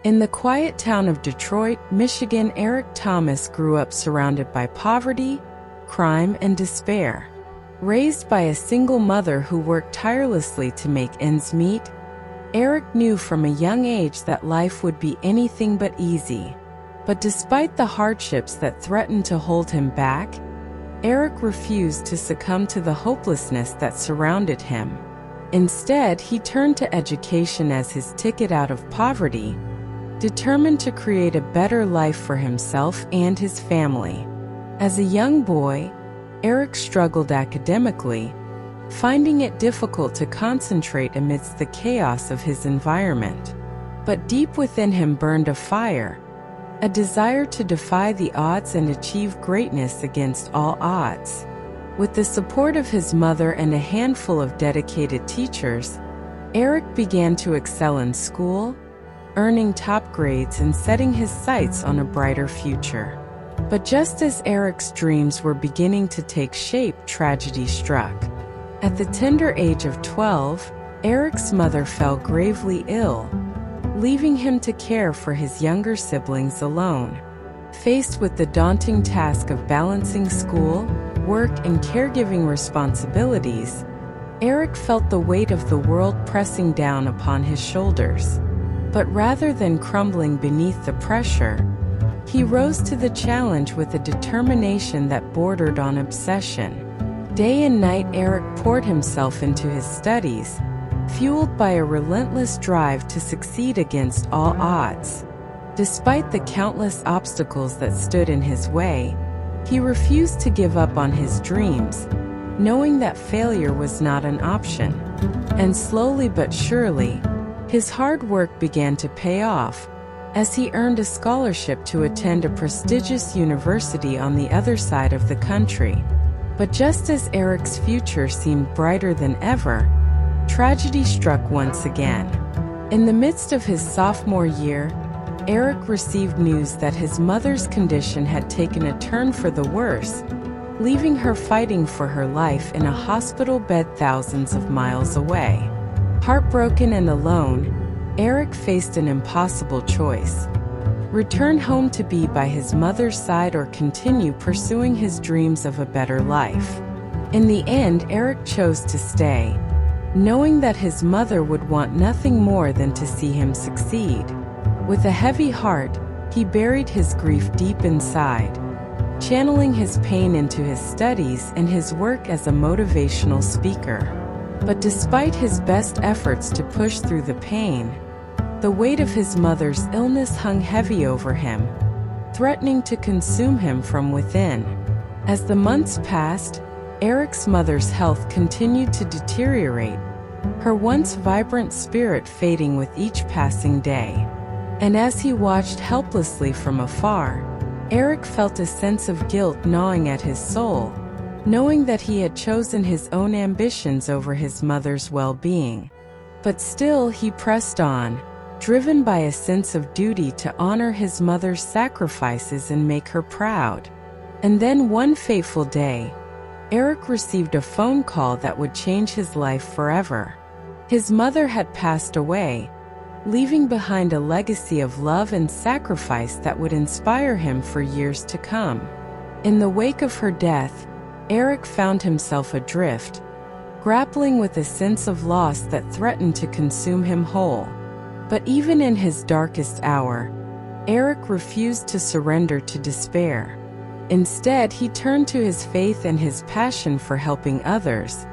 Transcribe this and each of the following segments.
In the quiet town of Detroit, Michigan, Eric Thomas grew up surrounded by poverty, crime, and despair. Raised by a single mother who worked tirelessly to make ends meet, Eric knew from a young age that life would be anything but easy. But despite the hardships that threatened to hold him back, Eric refused to succumb to the hopelessness that surrounded him. Instead, he turned to education as his ticket out of poverty, determined to create a better life for himself and his family. As a young boy, Eric struggled academically, finding it difficult to concentrate amidst the chaos of his environment. But deep within him burned a fire, a desire to defy the odds and achieve greatness against all odds. With the support of his mother and a handful of dedicated teachers, Eric began to excel in school, earning top grades and setting his sights on a brighter future. But just as Eric's dreams were beginning to take shape, tragedy struck. At the tender age of 12, Eric's mother fell gravely ill, leaving him to care for his younger siblings alone. Faced with the daunting task of balancing school, work, and caregiving responsibilities, Eric felt the weight of the world pressing down upon his shoulders. But rather than crumbling beneath the pressure, he rose to the challenge with a determination that bordered on obsession. Day and night, Eric poured himself into his studies, fueled by a relentless drive to succeed against all odds. Despite the countless obstacles that stood in his way, he refused to give up on his dreams, knowing that failure was not an option. And slowly but surely, his hard work began to pay off, as he earned a scholarship to attend a prestigious university on the other side of the country. But just as Eric's future seemed brighter than ever, tragedy struck once again. In the midst of his sophomore year, Eric received news that his mother's condition had taken a turn for the worse, leaving her fighting for her life in a hospital bed thousands of miles away. Heartbroken and alone, Eric faced an impossible choice: return home to be by his mother's side or continue pursuing his dreams of a better life. In the end, Eric chose to stay, knowing that his mother would want nothing more than to see him succeed. With a heavy heart, he buried his grief deep inside, channeling his pain into his studies and his work as a motivational speaker. But despite his best efforts to push through the pain, the weight of his mother's illness hung heavy over him, threatening to consume him from within. As the months passed, Eric's mother's health continued to deteriorate, her once vibrant spirit fading with each passing day. And as he watched helplessly from afar, Eric felt a sense of guilt gnawing at his soul, knowing that he had chosen his own ambitions over his mother's well-being. But still he pressed on, driven by a sense of duty to honor his mother's sacrifices and make her proud. And then one fateful day, Eric received a phone call that would change his life forever. His mother had passed away, leaving behind a legacy of love and sacrifice that would inspire him for years to come. In the wake of her death, Eric found himself adrift, grappling with a sense of loss that threatened to consume him whole. But even in his darkest hour, Eric refused to surrender to despair. Instead, he turned to his faith and his passion for helping others,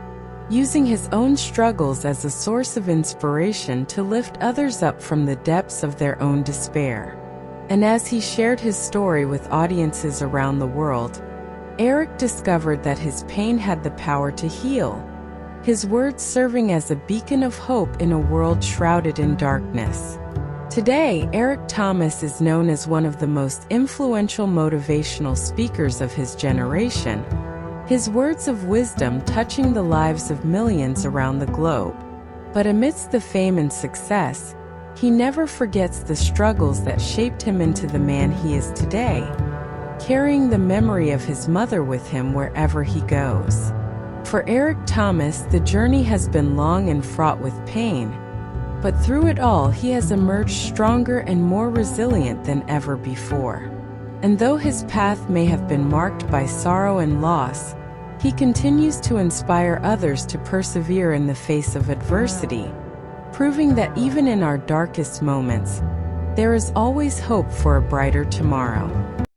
using his own struggles as a source of inspiration to lift others up from the depths of their own despair. And as he shared his story with audiences around the world, Eric discovered that his pain had the power to heal, his words serving as a beacon of hope in a world shrouded in darkness. Today, Eric Thomas is known as one of the most influential motivational speakers of his generation, his words of wisdom touching the lives of millions around the globe. But amidst the fame and success, he never forgets the struggles that shaped him into the man he is today, carrying the memory of his mother with him wherever he goes. For Eric Thomas, the journey has been long and fraught with pain, But through it all, he has emerged stronger and more resilient than ever before. And though his path may have been marked by sorrow and loss, he continues to inspire others to persevere in the face of adversity, proving that even in our darkest moments, there is always hope for a brighter tomorrow.